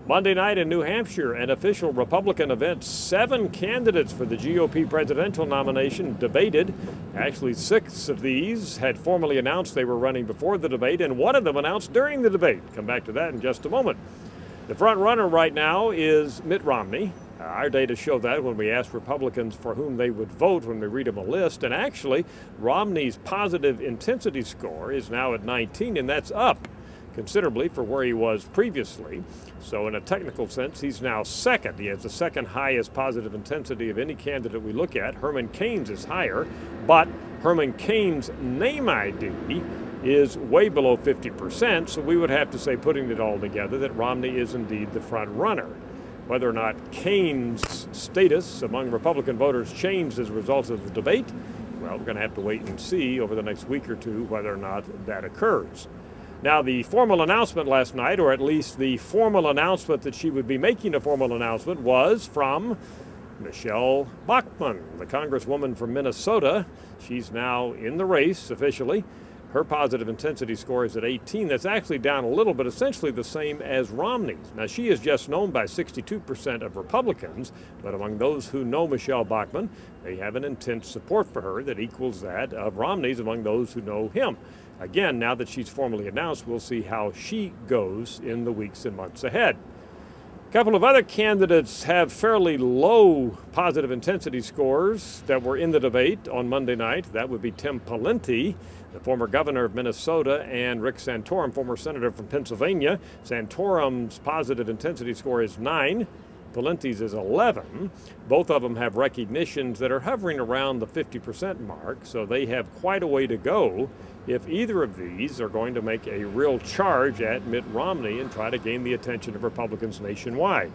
Monday night in New Hampshire, an official Republican event. 7 candidates for the GOP presidential nomination debated. Actually, 6 of these had formally announced they were running before the debate, and one of them announced during the debate. Come back to that in just a moment. The front runner right now is Mitt Romney. Our data show that when we asked Republicans for whom they would vote when we read them a list. And actually, Romney's positive intensity score is now at 19, and that's up considerably for where he was previously. So in a technical sense, he's now second. He has the second highest positive intensity of any candidate we look at. Herman Cain's is higher, but Herman Cain's name ID is way below 50%, so we would have to say, putting it all together, that Romney is indeed the front runner. Whether or not Cain's status among Republican voters changed as a result of the debate, well, we're going to have to wait and see over the next week or two whether or not that occurs. Now, the formal announcement last night, or at least the formal announcement that she would be making a formal announcement, was from Michelle Bachmann, the congresswoman from Minnesota. She's now in the race officially. Her positive intensity score is at 18. That's actually down a little, but essentially the same as Romney's. Now, she is just known by 62% of Republicans, but among those who know Michelle Bachmann, they have an intense support for her that equals that of Romney's among those who know him. Again, now that she's formally announced, we'll see how she goes in the weeks and months ahead. A couple of other candidates have fairly low positive intensity scores that were in the debate on Monday night. That would be Tim Pawlenty, the former governor of Minnesota, and Rick Santorum, former senator from Pennsylvania. Santorum's positive intensity score is 9. Pawlenty's is 11. Both of them have recognitions that are hovering around the 50% mark, so they have quite a way to go if either of these are going to make a real charge at Mitt Romney and try to gain the attention of Republicans nationwide.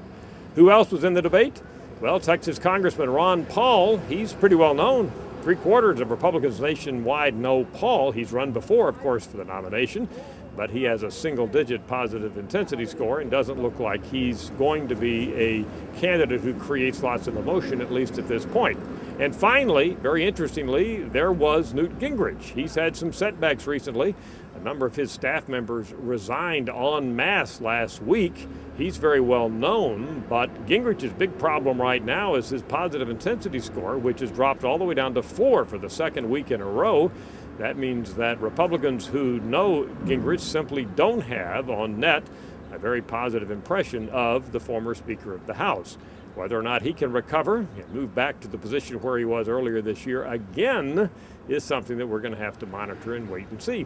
Who else was in the debate? Well, Texas Congressman Ron Paul. He's pretty well known. 3/4 of Republicans nationwide know Paul. He's run before, of course, for the nomination, but he has a single-digit positive intensity score and doesn't look like he's going to be a candidate who creates lots of emotion, at least at this point. And finally, very interestingly, there was Newt Gingrich. He's had some setbacks recently. A number of his staff members resigned en masse last week. He's very well known, but Gingrich's big problem right now is his positive intensity score, which has dropped all the way down to 4 for the second week in a row. That means that Republicans who know Gingrich simply don't have, on net, a very positive impression of the former Speaker of the House. Whether or not he can recover and move back to the position where he was earlier this year, again, is something that we're going to have to monitor and wait and see.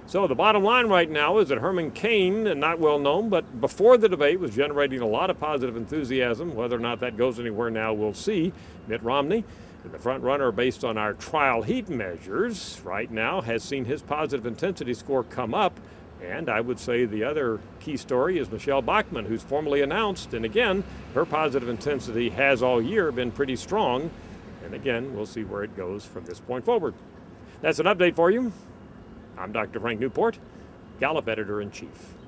So the bottom line right now is that Herman Cain, not well known, but before the debate was generating a lot of positive enthusiasm. Whether or not that goes anywhere now, we'll see. Mitt Romney, the front runner based on our trial heat measures right now, has seen his positive intensity score come up. And I would say the other key story is Michelle Bachmann, who's formally announced. And again, her positive intensity has all year been pretty strong. And again, we'll see where it goes from this point forward. That's an update for you. I'm Dr. Frank Newport, Gallup Editor-in-Chief.